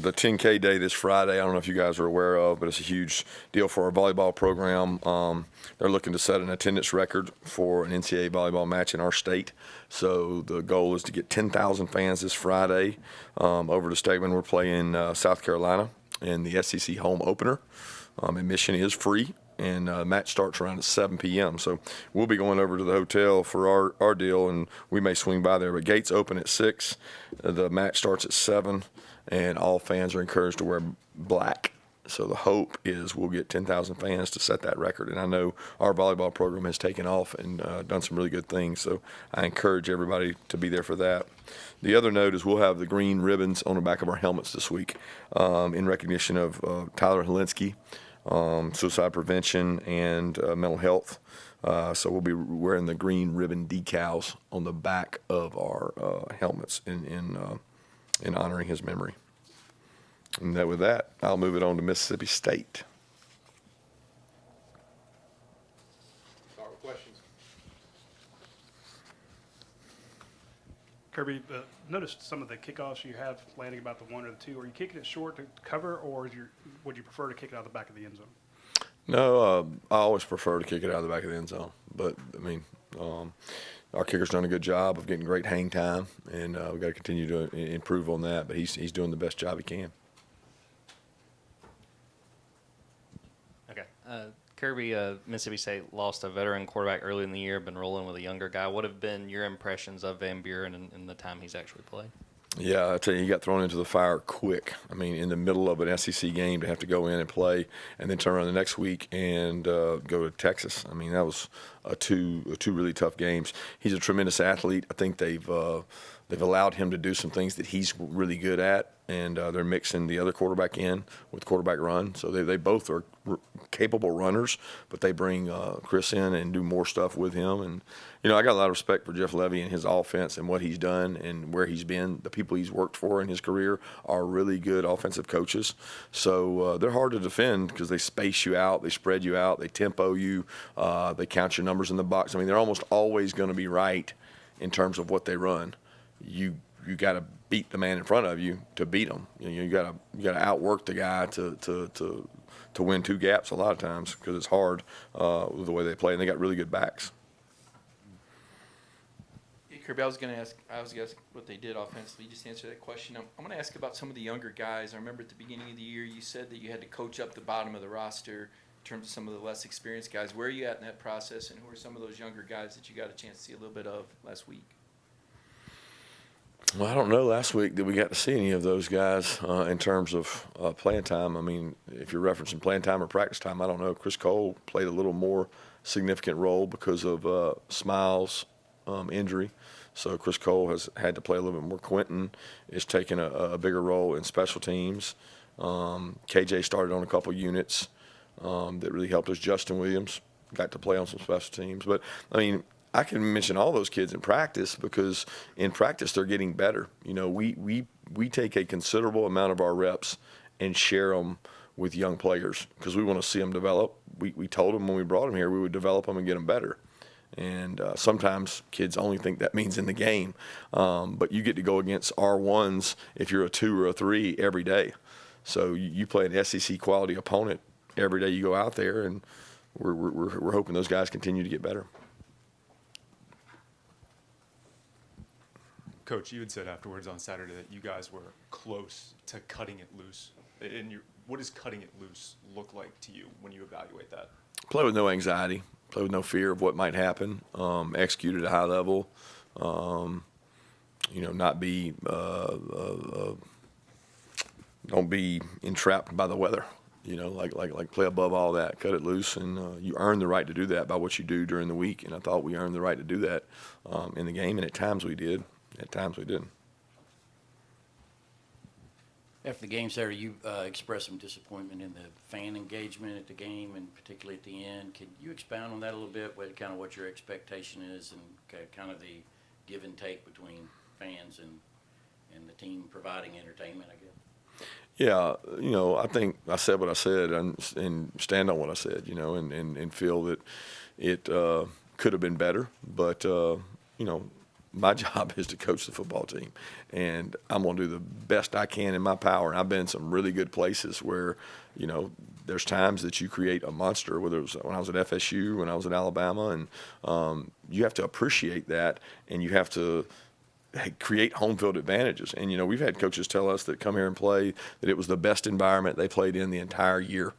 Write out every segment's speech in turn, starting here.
the 10K day this Friday. I don't know if you guys are aware of, but it's a huge deal for our volleyball program. They're looking to set an attendance record for an NCAA volleyball match in our state. So the goal is to get 10,000 fans this Friday over to Stegman. We're playing South Carolina in the SEC home opener. Admission is free, and match starts around at 7 p.m. So we'll be going over to the hotel for our deal, and we may swing by there. But gates open at 6. The match starts at 7, and all fans are encouraged to wear black. So the hope is we'll get 10,000 fans to set that record. And I know our volleyball program has taken off and done some really good things. So I encourage everybody to be there for that. The other note is we'll have the green ribbons on the back of our helmets this week in recognition of Tyler Helinski, suicide prevention, and mental health. So we'll be wearing the green ribbon decals on the back of our helmets in honoring his memory. And with that, I'll move it on to Mississippi State. Start with questions. Kirby, noticed some of the kickoffs you have landing about the 1 or the 2. Are you kicking it short to cover, or would you prefer to kick it out the back of the end zone? No, I always prefer to kick it out of the back of the end zone. But, I mean, our kicker's done a good job of getting great hang time, and we've got to continue to improve on that. But he's doing the best job he can. Okay. Kirby, Mississippi State lost a veteran quarterback early in the year, been rolling with a younger guy. What have been your impressions of Van Buren in the time he's actually played? Yeah, I tell you, he got thrown into the fire quick. I mean, in the middle of an SEC game to have to go in and play and then turn around the next week and go to Texas. I mean, that was two really tough games. He's a tremendous athlete. I think they've allowed him to do some things that he's really good at, and they're mixing the other quarterback in with quarterback run. So they both are capable runners, but they bring Chris in and do more stuff with him. And, you know, I got a lot of respect for Jeff Levy and his offense and what he's done and where he's been. The people he's worked for in his career are really good offensive coaches. So they're hard to defend because they space you out, they spread you out, they tempo you, they count your numbers in the box. I mean, they're almost always going to be right in terms of what they run. You got to beat the man in front of you to beat him. You got to outwork the guy to win two gaps a lot of times because it's hard with the way they play, and they got really good backs. Yeah, Kirby, I was going to ask what they did offensively. You just answered that question. I'm going to ask about some of the younger guys. I remember at the beginning of the year you said that you had to coach up the bottom of the roster in terms of some of the less experienced guys. Where are you at in that process, and who are some of those younger guys that you got a chance to see a little bit of last week? Well, I don't know last week that we got to see any of those guys in terms of playing time. I mean, if you're referencing playing time or practice time, I don't know. Chris Cole played a little more significant role because of Smael's injury. So Chris Cole has had to play a little bit more. Quentin is taking a bigger role in special teams. KJ started on a couple units that really helped us. Justin Williams got to play on some special teams. But, I mean, I can mention all those kids in practice because in practice they're getting better. You know, we take a considerable amount of our reps and share them with young players because we want to see them develop. We told them when we brought them here we would develop them and get them better. And sometimes kids only think that means in the game. But you get to go against R1s if you're a 2 or a 3 every day. So you play an SEC quality opponent every day you go out there, and we're hoping those guys continue to get better. Coach, you had said afterwards on Saturday that you guys were close to cutting it loose. What does cutting it loose look like to you when you evaluate that? Play with no anxiety, play with no fear of what might happen, execute at a high level, not be don't be entrapped by the weather. Like play above all that, cut it loose, and you earn the right to do that by what you do during the week. And I thought we earned the right to do that in the game, and at times we did. At times we didn't. After the game Saturday, you expressed some disappointment in the fan engagement at the game, and particularly at the end. Can you expound on that a little bit, what your expectation is and kind of the give and take between fans and the team providing entertainment, I guess? Yeah, I think I said what I said and stand on what I said, and feel that it could have been better. But, my job is to coach the football team, and I'm going to do the best I can in my power. And I've been in some really good places where, there's times that you create a monster, whether it was when I was at FSU, when I was at Alabama, and you have to appreciate that, and you have to create home field advantages. And, we've had coaches tell us that come here and play that it was the best environment they played in the entire year.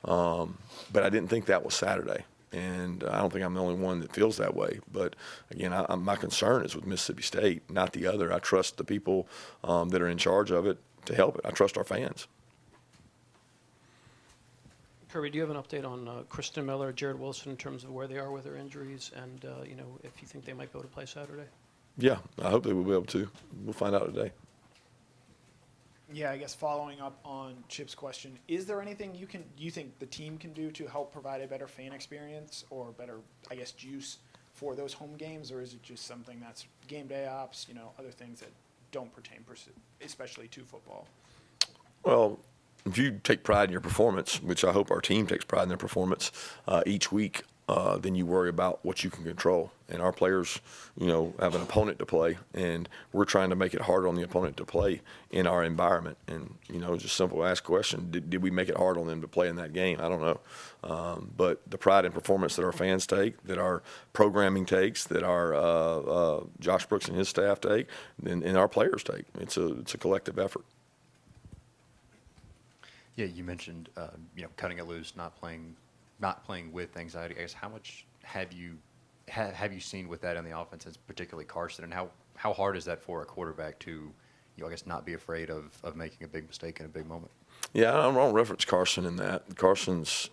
But I didn't think that was Saturday. And I don't think I'm the only one that feels that way. But, again, my concern is with Mississippi State, not the other. I trust the people that are in charge of it to help it. I trust our fans. Kirby, do you have an update on Christen Miller, Jared Wilson in terms of where they are with their injuries and, if you think they might be able to play Saturday? Yeah, I hope they will be able to. We'll find out today. Yeah, I guess following up on Chip's question, is there anything you think the team can do to help provide a better fan experience or better, I guess, juice for those home games, or is it just something that's game day ops, other things that don't pertain especially to football? Well, if you take pride in your performance, which I hope our team takes pride in their performance each week, then you worry about what you can control. And our players, have an opponent to play, and we're trying to make it harder on the opponent to play in our environment. And, just simple ask question, did we make it hard on them to play in that game? I don't know. But the pride and performance that our fans take, that our programming takes, that our Josh Brooks and his staff take, and our players take, it's a collective effort. Yeah, you mentioned cutting it loose, not playing with anxiety. I guess how much have you seen with that in the offense, particularly Carson, and how hard is that for a quarterback to, I guess, not be afraid of making a big mistake in a big moment? Yeah, I don't reference Carson in that. Carson's,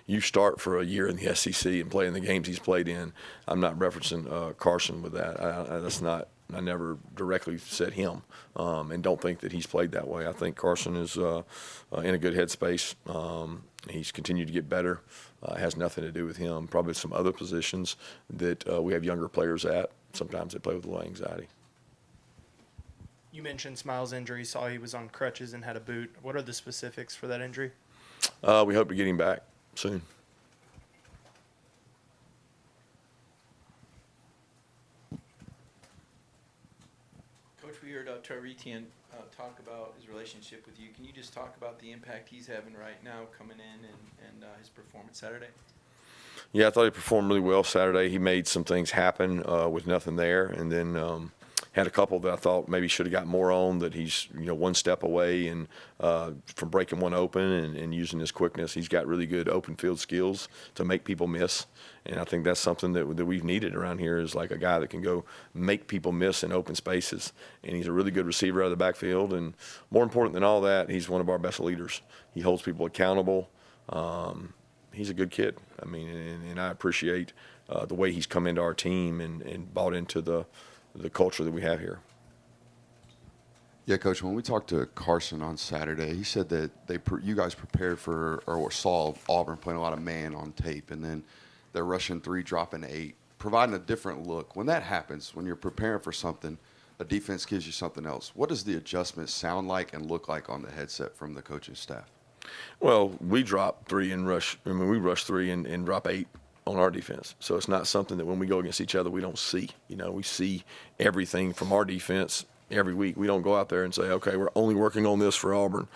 you start for a year in the SEC and play in the games he's played in. I'm not referencing Carson with that. That's not. I never directly said him, and don't think that he's played that way. I think Carson is in a good headspace. He's continued to get better. It has nothing to do with him. Probably some other positions that we have younger players at. Sometimes they play with a little anxiety. You mentioned Smael's injury. Saw he was on crutches and had a boot. What are the specifics for that injury? We hope to get him back soon. Coach, we heard Trevor Etienne talk about his relationship with you. Can you just talk about the impact he's having right now coming in and his performance Saturday? Yeah, I thought he performed really well Saturday. He made some things happen with nothing there, and then had a couple that I thought maybe should have got more on, that he's one step away and from breaking one open and using his quickness. He's got really good open field skills to make people miss, and I think that's something that we've needed around here, is like a guy that can go make people miss in open spaces. And he's a really good receiver out of the backfield, and more important than all that, he's one of our best leaders. He holds people accountable. He's a good kid. And I appreciate the way he's come into our team and bought into the culture that we have here. Yeah, Coach, when we talked to Carson on Saturday, he said that you guys prepared for or saw Auburn playing a lot of man on tape, and then they're rushing 3, dropping 8, providing a different look. When that happens, when you're preparing for something, a defense gives you something else. What does the adjustment sound like and look like on the headset from the coaching staff? Well, we drop 3 and rush. We rush 3 and drop 8 on our defense. So it's not something that when we go against each other we don't see. We see everything from our defense every week. We don't go out there and say, okay, we're only working on this for Auburn.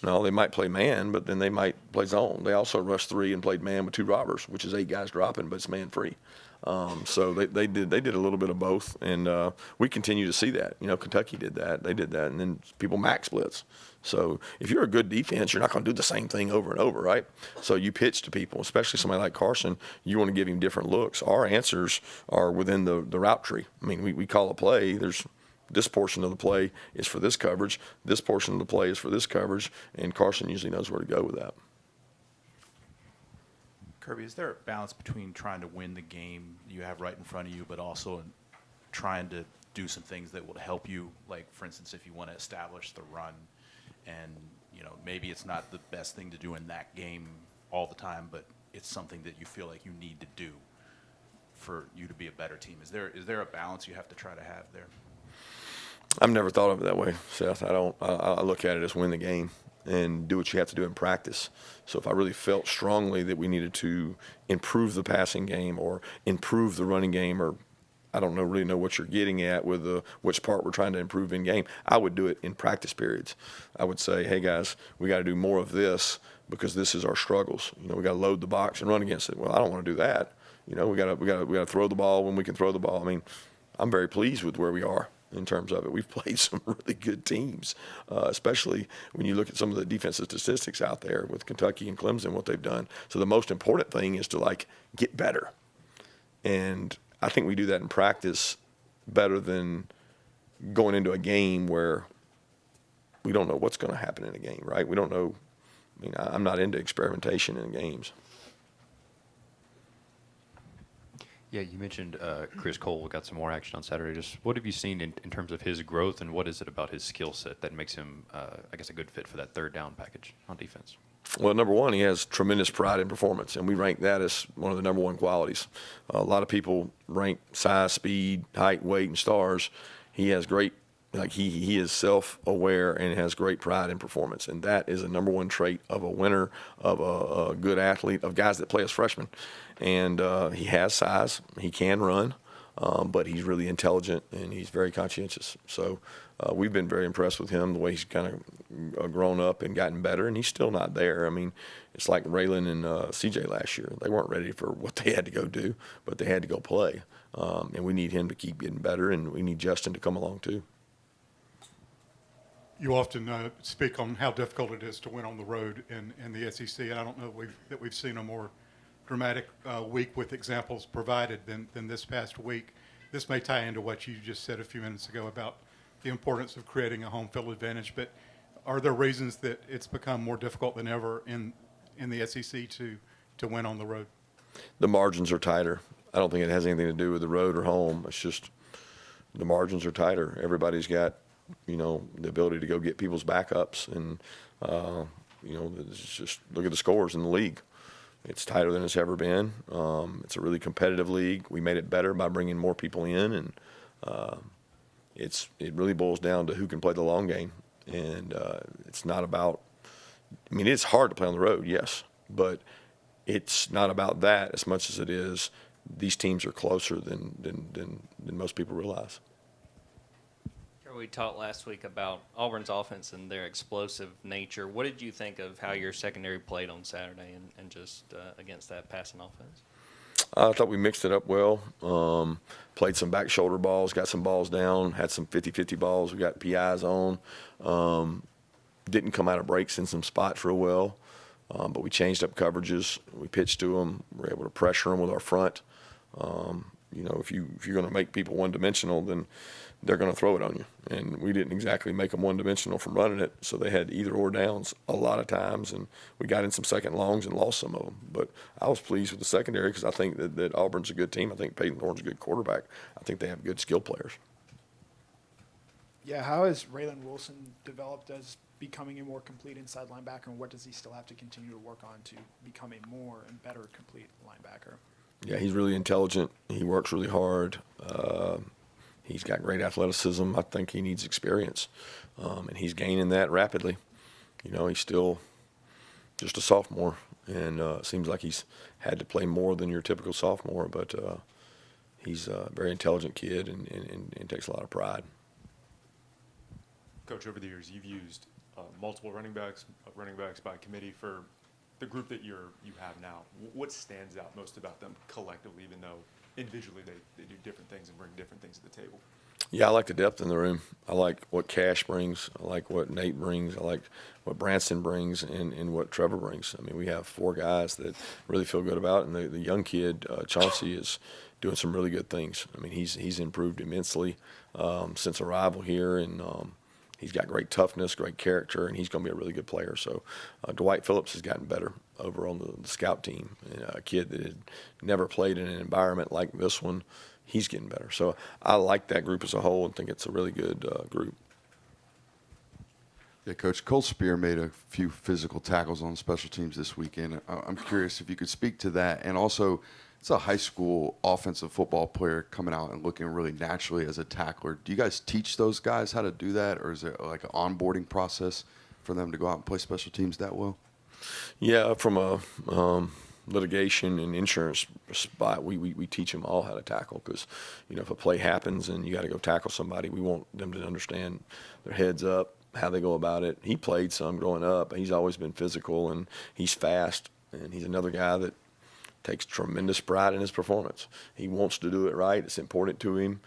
No, they might play man, but then they might play zone. They also rushed 3 and played man with 2 robbers, which is 8 guys dropping, but it's man free. So they did a little bit of both, and we continue to see that. Kentucky did that. They did that, and then people max splits. So if you're a good defense, you're not going to do the same thing over and over, right? So you pitch to people, especially somebody like Carson. You want to give him different looks. Our answers are within the route tree. We call a play. There's this portion of the play is for this coverage. This portion of the play is for this coverage, and Carson usually knows where to go with that. Kirby, is there a balance between trying to win the game you have right in front of you, but also trying to do some things that will help you? Like, for instance, if you want to establish the run, and maybe it's not the best thing to do in that game all the time, but it's something that you feel like you need to do for you to be a better team. Is there a balance you have to try to have there? I've never thought of it that way, Seth. I look at it as win the game and do what you have to do in practice. So if I really felt strongly that we needed to improve the passing game or improve the running game or I don't really know what you're getting at with which part we're trying to improve in game. I would do it in practice periods. I would say, hey guys, we got to do more of this because this is our struggles. We got to load the box and run against it. Well, I don't want to do that. We got to throw the ball when we can throw the ball. I mean, I'm very pleased with where we are in terms of it. We've played some really good teams, especially when you look at some of the defensive statistics out there with Kentucky and Clemson, what they've done. So the most important thing is to get better. And I think we do that in practice better than going into a game where we don't know what's going to happen in a game, right? We don't know. I mean, I'm not into experimentation in games. Yeah, you mentioned Chris Cole got some more action on Saturday. Just what have you seen in terms of his growth, and what is it about his skill set that makes him, I guess, a good fit for that third down package on defense? Well, number one, he has tremendous pride in performance, and we rank that as one of the number one qualities. A lot of people rank size, speed, height, weight, and stars. He has great, he is self-aware and has great pride in performance, and that is a number one trait of a winner, of a good athlete, of guys that play as freshmen. And he has size, he can run, but he's really intelligent and he's very conscientious. So we've been very impressed with him, the way he's kind of grown up and gotten better, and he's still not there. I mean, it's like Raylen and CJ last year. They weren't ready for what they had to go do, but they had to go play. And we need him to keep getting better, and we need Justin to come along too. You often speak on how difficult it is to win on the road in the SEC, and I don't know that we've seen a more dramatic week with examples provided than this past week. This may tie into what you just said a few minutes ago about the importance of creating a home field advantage, but are there reasons that it's become more difficult than ever in the SEC to win on the road? The margins are tighter. I don't think it has anything to do with the road or home. It's just the margins are tighter. Everybody's got, the ability to go get people's backups, and it's just look at the scores in the league. It's tighter than it's ever been. It's a really competitive league. We made it better by bringing more people in, and it really boils down to who can play the long game. And it's not about. I mean, it's hard to play on the road, yes, but it's not about that as much as it is these teams are closer than most people realize. We talked last week about Auburn's offense and their explosive nature. What did you think of how your secondary played on Saturday and just against that passing offense? I thought we mixed it up well. Played some back shoulder balls, got some balls down, had some 50-50 balls. We got PIs on. Didn't come out of breaks in some spots real well, but we changed up coverages. We pitched to them. We were able to pressure them with our front. If you're going to make people one-dimensional, then they're going to throw it on you. And we didn't exactly make them one-dimensional from running it, so they had either-or downs a lot of times, and we got in some second longs and lost some of them. But I was pleased with the secondary because I think that Auburn's a good team. I think Peyton Thorne's a good quarterback. I think they have good skill players. Yeah, how has Raylen Wilson developed as becoming a more complete inside linebacker, and what does he still have to continue to work on to become a more and better complete linebacker? Yeah, he's really intelligent. He works really hard. He's got great athleticism. I think he needs experience, and he's gaining that rapidly. He's still just a sophomore, and it seems like he's had to play more than your typical sophomore, but he's a very intelligent kid and takes a lot of pride. Coach, over the years, you've used multiple running backs by committee for the group that you have now. What stands out most about them collectively, even though individually they do different things and bring different things to the table? Yeah, I like the depth in the room. I like what Cash brings. I like what Nate brings. I like what Branson brings and what Trevor brings. I mean, we have four guys that really feel good about it, and the young kid, Chauncey, is doing some really good things. I mean, he's improved immensely since arrival here, and he's got great toughness, great character, and he's going to be a really good player. So Dwight Phillips has gotten better over on the scout team. And a kid that had never played in an environment like this one, he's getting better. So I like that group as a whole and think it's a really good group. Yeah, Coach, Cole Speer made a few physical tackles on special teams this weekend. I'm curious if you could speak to that. And also, it's a high school offensive football player coming out and looking really naturally as a tackler. Do you guys teach those guys how to do that, or is it like an onboarding process for them to go out and play special teams that well? Yeah, from a litigation and insurance spot, we teach them all how to tackle because, if a play happens and you got to go tackle somebody, we want them to understand their heads up, how they go about it. He played some growing up. He's always been physical, and he's fast, and he's another guy that takes tremendous pride in his performance. He wants to do it right. It's important to him.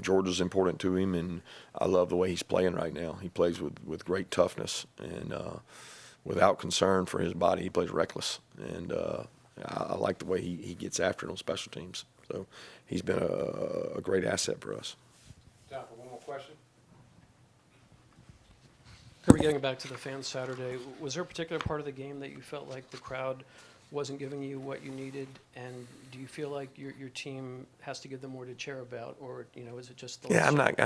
Georgia's important to him, and I love the way he's playing right now. He plays with great toughness and without concern for his body. He plays reckless, and I like the way he gets after it on special teams. So he's been a great asset for us. Time for one more question. Kirby, getting back to the fans Saturday, was there a particular part of the game that you felt like the crowd wasn't giving you what you needed? And do you feel like your team has to give them more to cheer about, or is it just the? Yeah, I'm not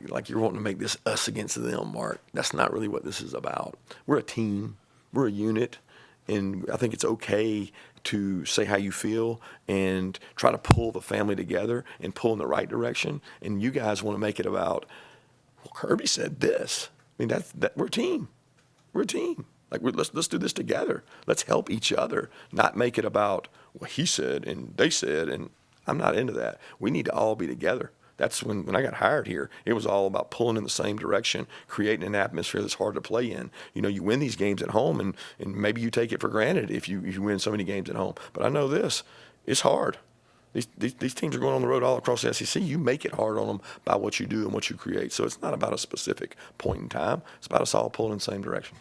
like you're wanting to make this us against them, Mark. That's not really what this is about. We're a team. We're a unit, and I think it's okay to say how you feel and try to pull the family together and pull in the right direction. And you guys want to make it about, well, Kirby said this. I mean, that we're a team. We're a team. Like, let's do this together. Let's help each other, not make it about what he said and they said. And I'm not into that. We need to all be together. That's when I got hired here, it was all about pulling in the same direction, creating an atmosphere that's hard to play in. You win these games at home, and maybe you take it for granted if you win so many games at home. But I know this, it's hard. These teams are going on the road all across the SEC. You make it hard on them by what you do and what you create. So it's not about a specific point in time. It's about us all pulling in the same direction.